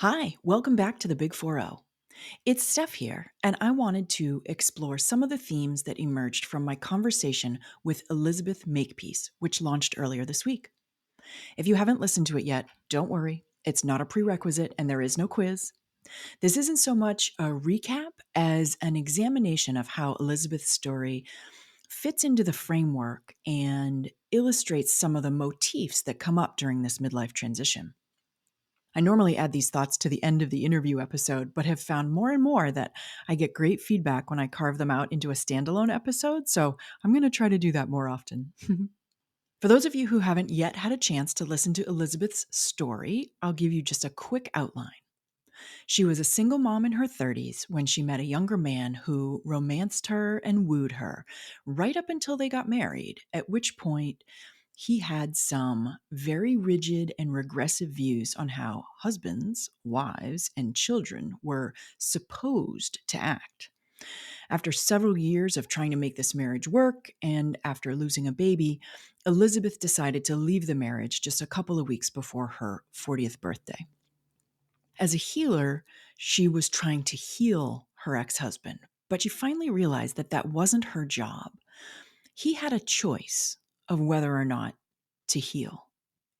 Hi, welcome back to the Big 4-0. It's Steph here, and I wanted to explore some of the themes that emerged from my conversation with Elizabeth Makepeace, which launched earlier this week. If you haven't listened to it yet, don't worry. It's not a prerequisite and there is no quiz. This isn't so much a recap as an examination of how Elizabeth's story fits into the framework and illustrates some of the motifs that come up during this midlife transition. I normally add these thoughts to the end of the interview episode, but have found more and more that I get great feedback when I carve them out into a standalone episode, so I'm going to try to do that more often. For those of you who haven't yet had a chance to listen to Elizabeth's story, I'll give you just a quick outline. She was a single mom in her 30s when she met a younger man who romanced her and wooed her, right up until they got married, at which point he had some very rigid and regressive views on how husbands, wives, and children were supposed to act. After several years of trying to make this marriage work, and after losing a baby, Elizabeth decided to leave the marriage just a couple of weeks before her 40th birthday. As a healer, she was trying to heal her ex-husband, but she finally realized that that wasn't her job. He had a choice of whether or not to heal.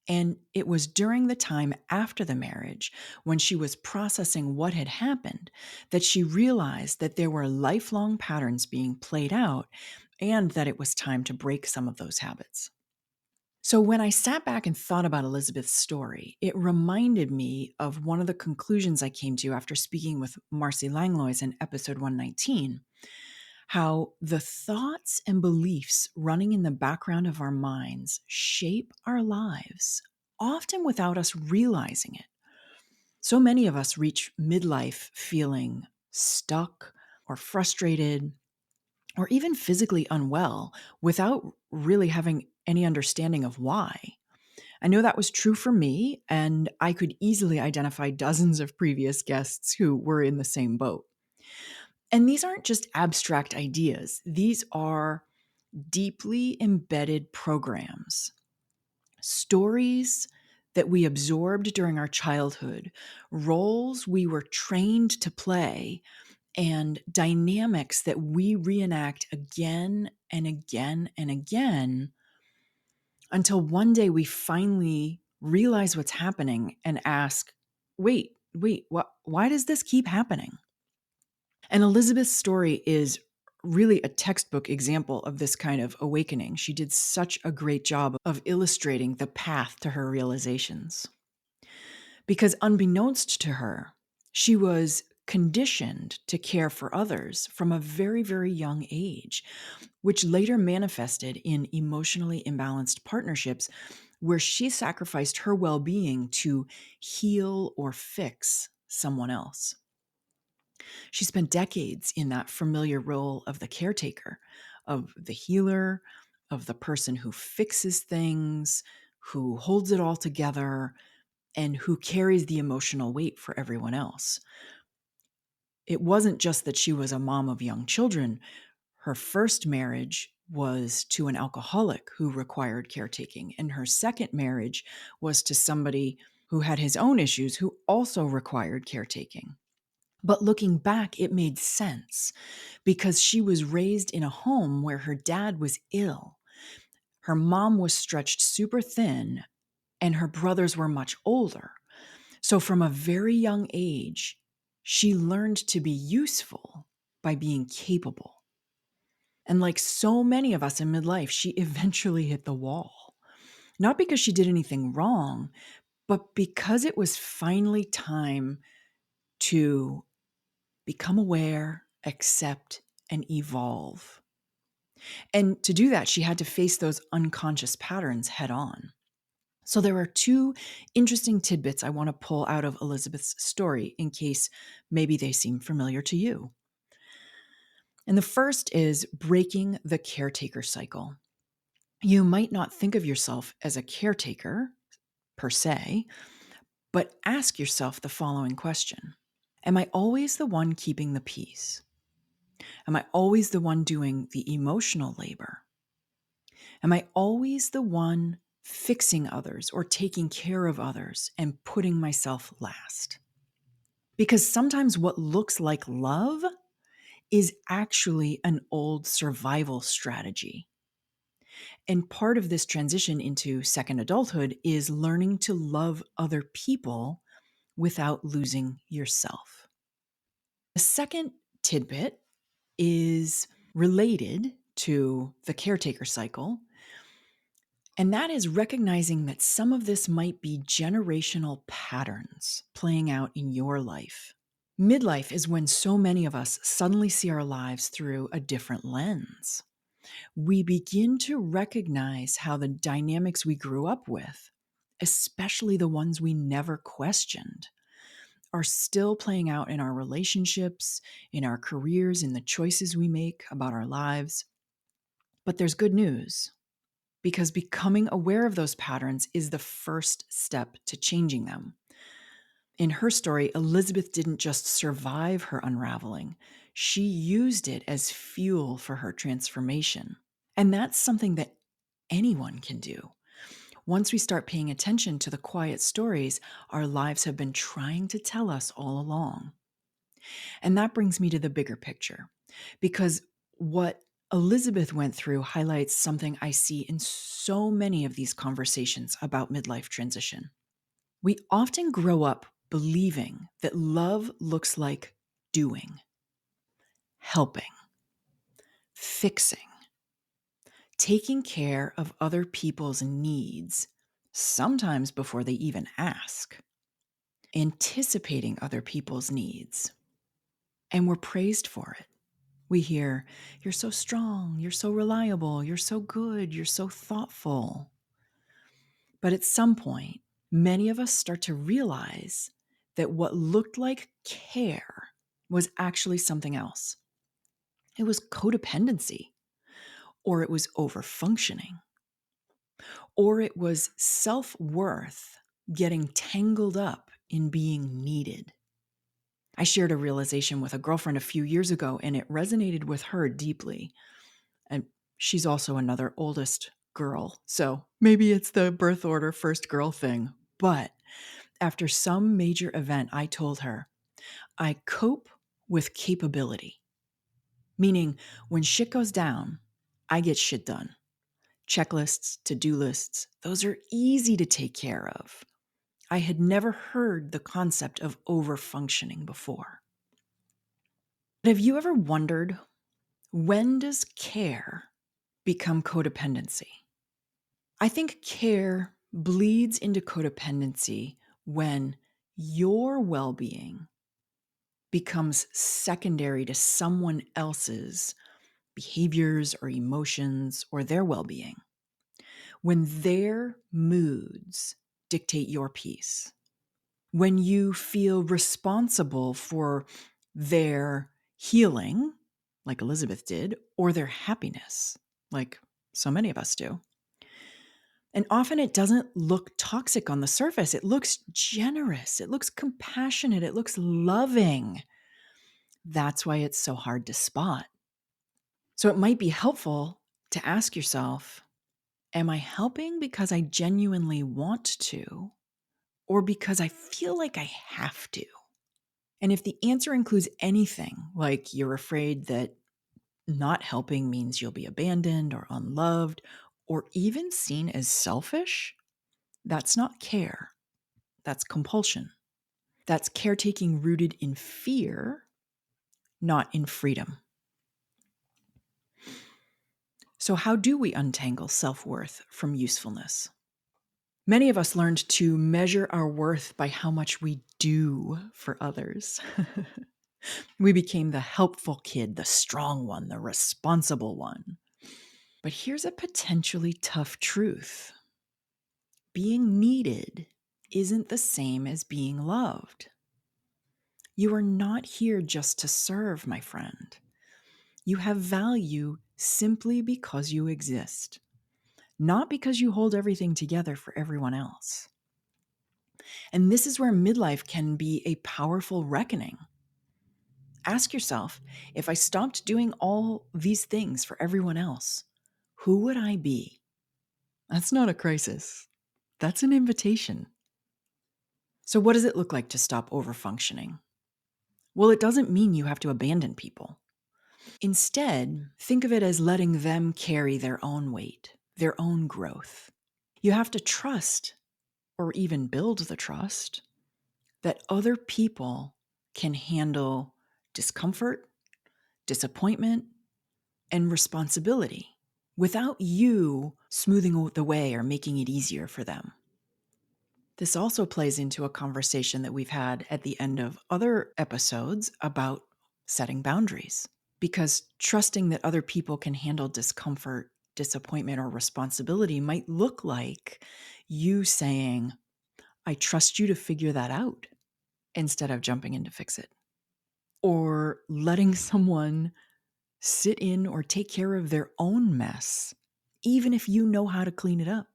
And it was during the time after the marriage, when she was processing what had happened, that she realized that there were lifelong patterns being played out and that it was time to break some of those habits. So when I sat back and thought about Elizabeth's story, it reminded me of one of the conclusions I came to after speaking with Marcy Langlois in episode 119, how the thoughts and beliefs running in the background of our minds shape our lives, often without us realizing it. So many of us reach midlife feeling stuck or frustrated or even physically unwell without really having any understanding of why. I know that was true for me, and I could easily identify dozens of previous guests who were in the same boat. And these aren't just abstract ideas, these are deeply embedded programs, stories that we absorbed during our childhood, roles we were trained to play, and dynamics that we reenact again and again and again until one day we finally realize what's happening and ask, why does this keep happening? And Elizabeth's story is really a textbook example of this kind of awakening. She did such a great job of illustrating the path to her realizations. Because unbeknownst to her, she was conditioned to care for others from a very, very young age, which later manifested in emotionally imbalanced partnerships where she sacrificed her well-being to heal or fix someone else. She spent decades in that familiar role of the caretaker, of the healer, of the person who fixes things, who holds it all together, and who carries the emotional weight for everyone else. It wasn't just that she was a mom of young children. Her first marriage was to an alcoholic who required caretaking, and her second marriage was to somebody who had his own issues who also required caretaking. But looking back, it made sense because she was raised in a home where her dad was ill. Her mom was stretched super thin, and her brothers were much older. So from a very young age, she learned to be useful by being capable. And like so many of us in midlife, she eventually hit the wall. Not because she did anything wrong, but because it was finally time to become aware, accept, and evolve. And to do that, she had to face those unconscious patterns head on. So there are two interesting tidbits I want to pull out of Elizabeth's story in case maybe they seem familiar to you. And the first is breaking the caretaker cycle. You might not think of yourself as a caretaker per se, but ask yourself the following question. Am I always the one keeping the peace? Am I always the one doing the emotional labor? Am I always the one fixing others or taking care of others and putting myself last? Because sometimes what looks like love is actually an old survival strategy. And part of this transition into second adulthood is learning to love other people without losing yourself. The second tidbit is related to the caretaker cycle, and that is recognizing that some of this might be generational patterns playing out in your life. Midlife is when so many of us suddenly see our lives through a different lens. We begin to recognize how the dynamics we grew up with, especially the ones we never questioned, are still playing out in our relationships, in our careers, in the choices we make about our lives. But there's good news, because becoming aware of those patterns is the first step to changing them. In her story, Elizabeth didn't just survive her unraveling, she used it as fuel for her transformation. And that's something that anyone can do. Once we start paying attention to the quiet stories our lives have been trying to tell us all along. And that brings me to the bigger picture, because what Elizabeth went through highlights something I see in so many of these conversations about midlife transition. We often grow up believing that love looks like doing, helping, fixing, taking care of other people's needs, sometimes before they even ask, anticipating other people's needs. And we're praised for it. We hear, "You're so strong, you're so reliable, you're so good, you're so thoughtful." But at some point, many of us start to realize that what looked like care was actually something else. It was codependency, or it was overfunctioning, or it was self-worth getting tangled up in being needed. I shared a realization with a girlfriend a few years ago, and it resonated with her deeply. And she's also another oldest girl, so maybe it's the birth order first girl thing. But after some major event, I told her, I cope with capability, meaning when shit goes down, I get shit done. Checklists, to-do lists, those are easy to take care of. I had never heard the concept of overfunctioning before. But have you ever wondered, when does care become codependency? I think care bleeds into codependency when your well-being becomes secondary to someone else's behaviors or emotions or their well-being. When their moods dictate your peace. When you feel responsible for their healing, like Elizabeth did, or their happiness, like so many of us do. And often it doesn't look toxic on the surface. It looks generous. It looks compassionate. It looks loving. That's why it's so hard to spot. So it might be helpful to ask yourself, am I helping because I genuinely want to, or because I feel like I have to? And if the answer includes anything, like you're afraid that not helping means you'll be abandoned or unloved, or even seen as selfish, that's not care. That's compulsion. That's caretaking rooted in fear, not in freedom. So, how do we untangle self-worth from usefulness? Many of us learned to measure our worth by how much we do for others. We became the helpful kid, the strong one, the responsible one. But here's a potentially tough truth. Being needed isn't the same as being loved. You are not here just to serve, my friend. You have value simply because you exist, not because you hold everything together for everyone else. And this is where midlife can be a powerful reckoning. Ask yourself, if I stopped doing all these things for everyone else, who would I be? That's not a crisis. That's an invitation. So what does it look like to stop overfunctioning? Well, it doesn't mean you have to abandon people. Instead, think of it as letting them carry their own weight, their own growth. You have to trust, or even build the trust, that other people can handle discomfort, disappointment, and responsibility without you smoothing the way or making it easier for them. This also plays into a conversation that we've had at the end of other episodes about setting boundaries. Because trusting that other people can handle discomfort, disappointment, or responsibility might look like you saying, I trust you to figure that out, instead of jumping in to fix it. Or letting someone sit in or take care of their own mess, even if you know how to clean it up.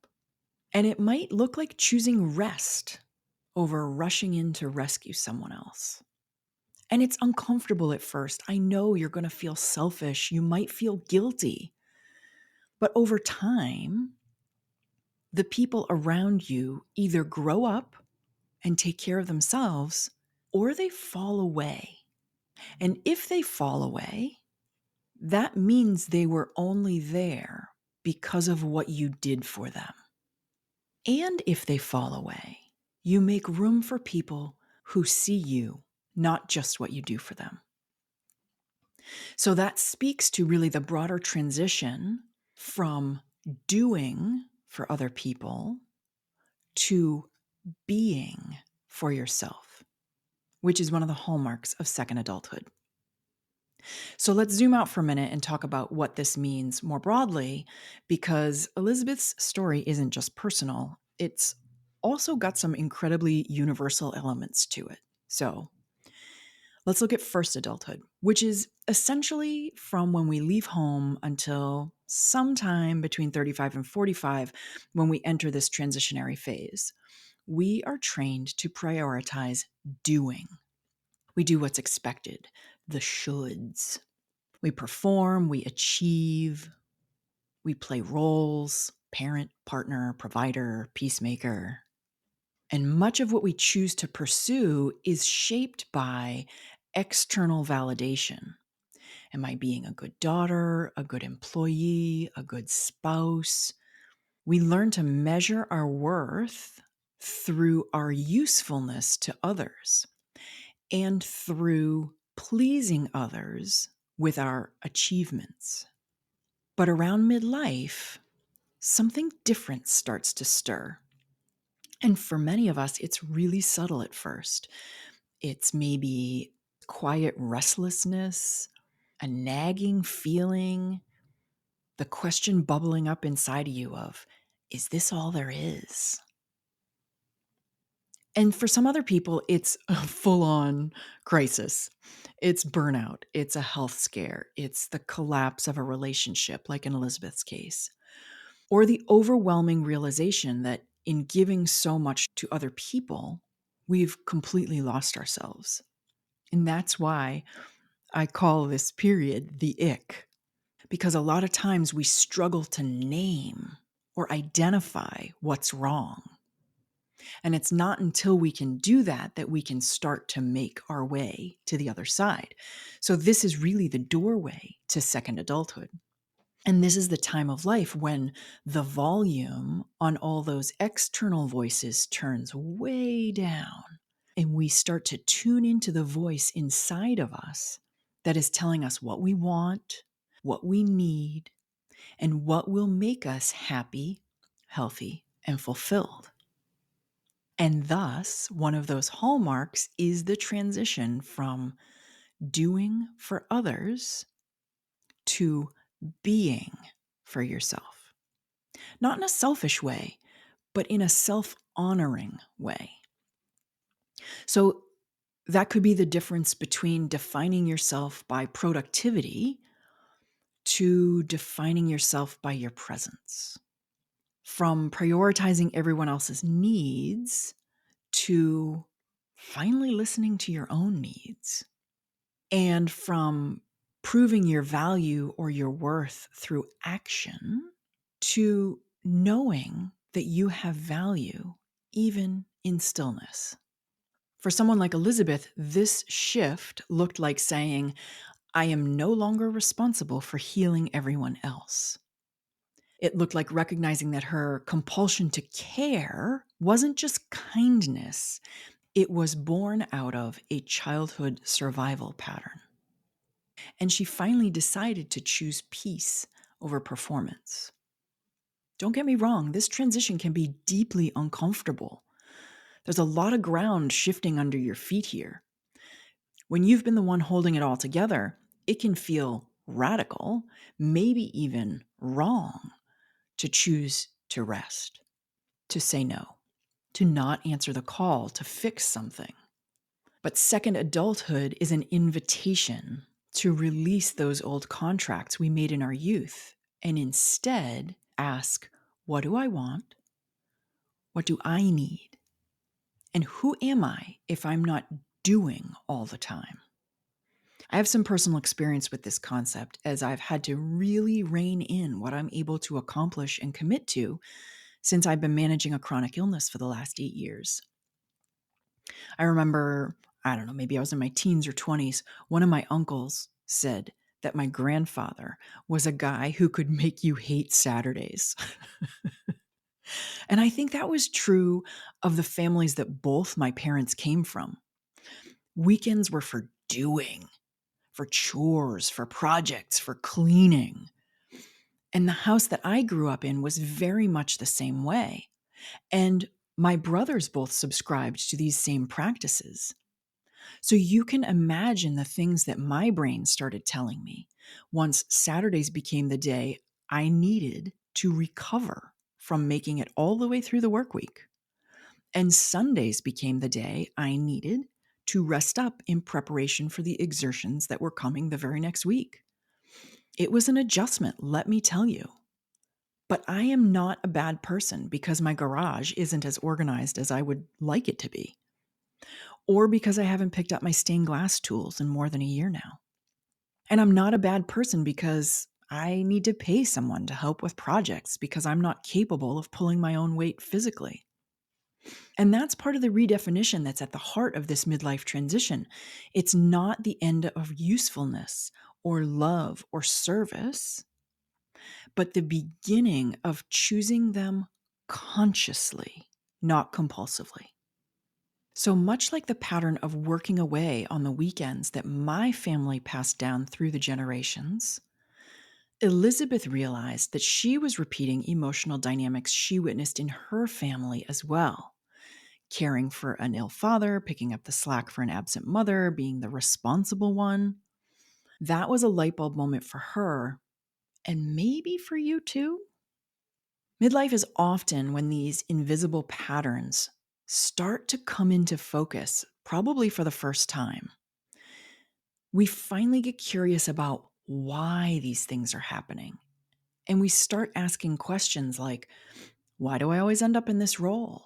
And it might look like choosing rest over rushing in to rescue someone else. And it's uncomfortable at first. I know you're going to feel selfish. You might feel guilty. But over time, the people around you either grow up and take care of themselves, or they fall away. And if they fall away, that means they were only there because of what you did for them. And if they fall away, you make room for people who see you, not just what you do for them. So that speaks to really the broader transition from doing for other people to being for yourself, which is one of the hallmarks of second adulthood. So let's zoom out for a minute and talk about what this means more broadly, because Elizabeth's story isn't just personal, it's also got some incredibly universal elements to it. So let's look at first adulthood, which is essentially from when we leave home until sometime between 35 and 45 when we enter this transitionary phase. We are trained to prioritize doing. We do what's expected, the shoulds. We perform, we achieve, we play roles, parent, partner, provider, peacemaker. And much of what we choose to pursue is shaped by external validation. Am I being a good daughter, a good employee, a good spouse? We learn to measure our worth through our usefulness to others and through pleasing others with our achievements. But around midlife, something different starts to stir. And for many of us, it's really subtle at first. It's maybe quiet restlessness, a nagging feeling, the question bubbling up inside of you of, is this all there is? And for some other people, it's a full-on crisis. It's burnout. It's a health scare. It's the collapse of a relationship, like in Elizabeth's case. Or the overwhelming realization that in giving so much to other people, we've completely lost ourselves. And that's why I call this period the ick, because a lot of times we struggle to name or identify what's wrong. And it's not until we can do that that we can start to make our way to the other side. So this is really the doorway to second adulthood. And this is the time of life when the volume on all those external voices turns way down, and we start to tune into the voice inside of us that is telling us what we want, what we need, and what will make us happy, healthy, and fulfilled. And thus, one of those hallmarks is the transition from doing for others to being for yourself. Not in a selfish way, but in a self-honoring way. So that could be the difference between defining yourself by productivity to defining yourself by your presence. From prioritizing everyone else's needs to finally listening to your own needs. And from proving your value or your worth through action to knowing that you have value even in stillness. For someone like Elizabeth, this shift looked like saying, I am no longer responsible for healing everyone else. It looked like recognizing that her compulsion to care wasn't just kindness, it was born out of a childhood survival pattern. And she finally decided to choose peace over performance. Don't get me wrong, this transition can be deeply uncomfortable. There's a lot of ground shifting under your feet here. When you've been the one holding it all together, it can feel radical, maybe even wrong, to choose to rest, to say no, to not answer the call to fix something. But second adulthood is an invitation to release those old contracts we made in our youth and instead ask, what do I want? What do I need? And who am I if I'm not doing all the time? I have some personal experience with this concept as I've had to really rein in what I'm able to accomplish and commit to since I've been managing a chronic illness for the last 8 years. I remember, I don't know, maybe I was in my teens or 20s, one of my uncles said that my grandfather was a guy who could make you hate Saturdays. And I think that was true of the families that both my parents came from. Weekends were for doing, for chores, for projects, for cleaning. And the house that I grew up in was very much the same way. And my brothers both subscribed to these same practices. So you can imagine the things that my brain started telling me once Saturdays became the day I needed to recover from making it all the way through the work week. And Sundays became the day I needed to rest up in preparation for the exertions that were coming the very next week. It was an adjustment, let me tell you. But I am not a bad person because my garage isn't as organized as I would like it to be, or because I haven't picked up my stained glass tools in more than a year now. And I'm not a bad person because I need to pay someone to help with projects because I'm not capable of pulling my own weight physically. And that's part of the redefinition that's at the heart of this midlife transition. It's not the end of usefulness or love or service, but the beginning of choosing them consciously, not compulsively. So much like the pattern of working away on the weekends that my family passed down through the generations, Elizabeth realized that she was repeating emotional dynamics she witnessed in her family as well. Caring for an ill father, picking up the slack for an absent mother, being the responsible one. That was a light bulb moment for her, and maybe for you too. Midlife is often when these invisible patterns start to come into focus, probably for the first time. We finally get curious about why these things are happening. And we start asking questions like, why do I always end up in this role?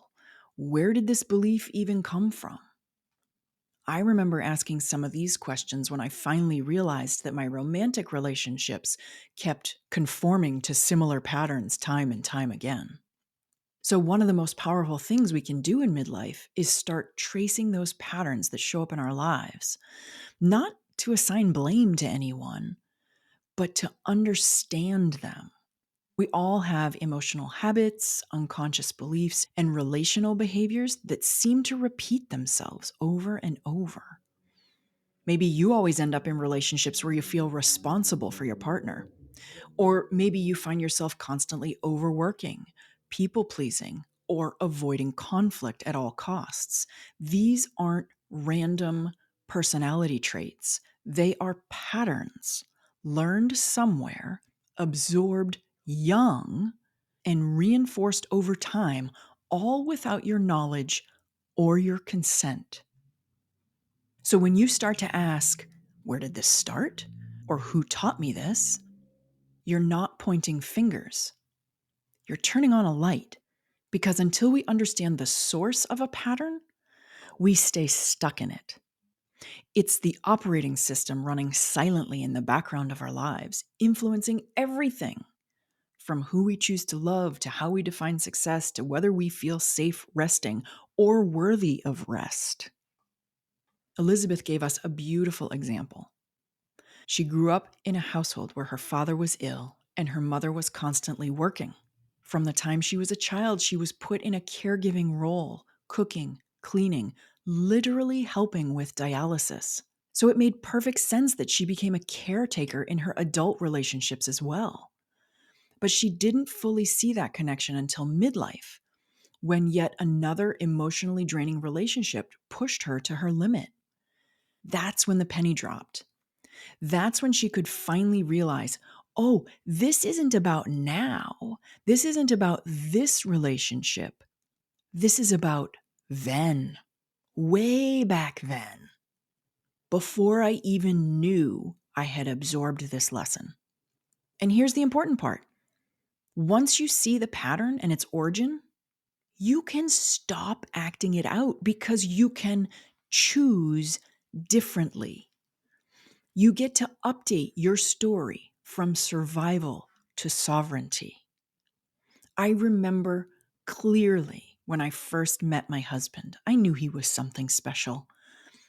Where did this belief even come from? I remember asking some of these questions when I finally realized that my romantic relationships kept conforming to similar patterns time and time again. So, one of the most powerful things we can do in midlife is start tracing those patterns that show up in our lives, not to assign blame to anyone, but to understand them. We all have emotional habits, unconscious beliefs, and relational behaviors that seem to repeat themselves over and over. Maybe you always end up in relationships where you feel responsible for your partner. Or maybe you find yourself constantly overworking, people pleasing, or avoiding conflict at all costs. These aren't random personality traits, they are patterns learned somewhere, absorbed young, and reinforced over time, all without your knowledge or your consent. So when you start to ask, where did this start? Or who taught me this? You're not pointing fingers. You're turning on a light. Because until we understand the source of a pattern, we stay stuck in it. It's the operating system running silently in the background of our lives, influencing everything from who we choose to love to how we define success to whether we feel safe resting or worthy of rest. Elizabeth gave us a beautiful example. She grew up in a household where her father was ill and her mother was constantly working. From the time she was a child, she was put in a caregiving role, cooking, cleaning, literally helping with dialysis. So it made perfect sense that she became a caretaker in her adult relationships as well. But she didn't fully see that connection until midlife, when yet another emotionally draining relationship pushed her to her limit. That's when the penny dropped. That's when she could finally realize, oh, this isn't about now. This isn't about this relationship. This is about then, way back then, before I even knew I had absorbed this lesson. And here's the important part. Once you see the pattern and its origin, you can stop acting it out because you can choose differently. You get to update your story from survival to sovereignty. I remember clearly when I first met my husband, I knew he was something special.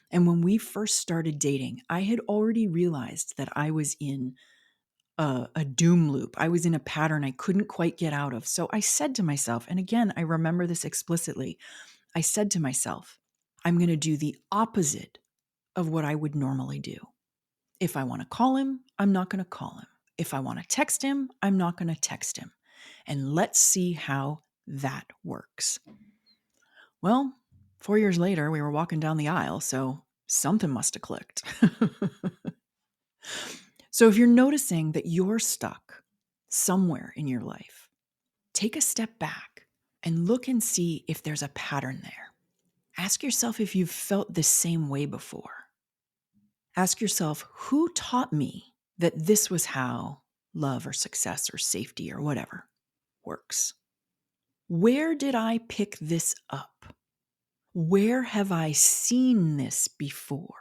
And when we first started dating, I had already realized that I was in a doom loop. I was in a pattern I couldn't quite get out of. So I said to myself, and again, I remember this explicitly, I said to myself, I'm going to do the opposite of what I would normally do. If I want to call him, I'm not going to call him. If I want to text him, I'm not going to text him. And let's see how that works. Well, 4 years later, we were walking down the aisle, so something must have clicked. So if you're noticing that you're stuck somewhere in your life, take a step back and look and see if there's a pattern there. Ask yourself if you've felt the same way before. Ask yourself, who taught me that this was how love or success or safety or whatever works? Where did I pick this up? Where have I seen this before?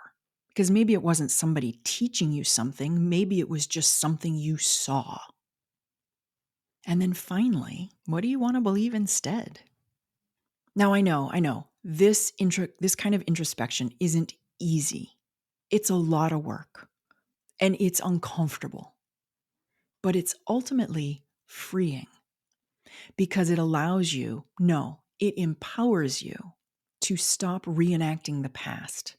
Because maybe it wasn't somebody teaching you something. Maybe it was just something you saw. And then finally, what do you want to believe instead? Now, I know, this kind of introspection isn't easy. It's a lot of work and it's uncomfortable, but it's ultimately freeing because it allows you, no, it empowers you to stop reenacting the past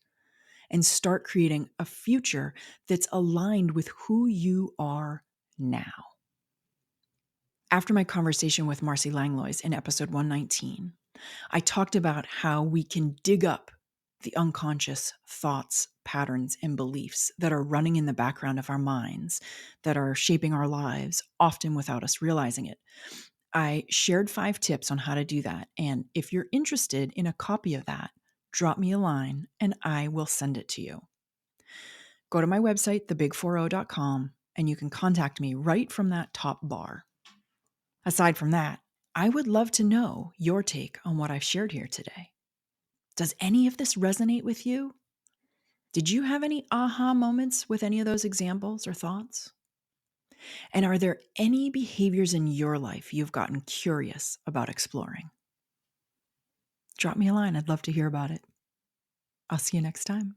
and start creating a future that's aligned with who you are now. After my conversation with Marcy Langlois in episode 119, I talked about how we can dig up the unconscious thoughts, patterns, and beliefs that are running in the background of our minds, that are shaping our lives, often without us realizing it. I shared 5 tips on how to do that. And if you're interested in a copy of that, drop me a line and I will send it to you. Go to my website, thebig40.com, and you can contact me right from that top bar. Aside from that, I would love to know your take on what I've shared here today. Does any of this resonate with you? Did you have any aha moments with any of those examples or thoughts? And are there any behaviors in your life you've gotten curious about exploring? Drop me a line. I'd love to hear about it. I'll see you next time.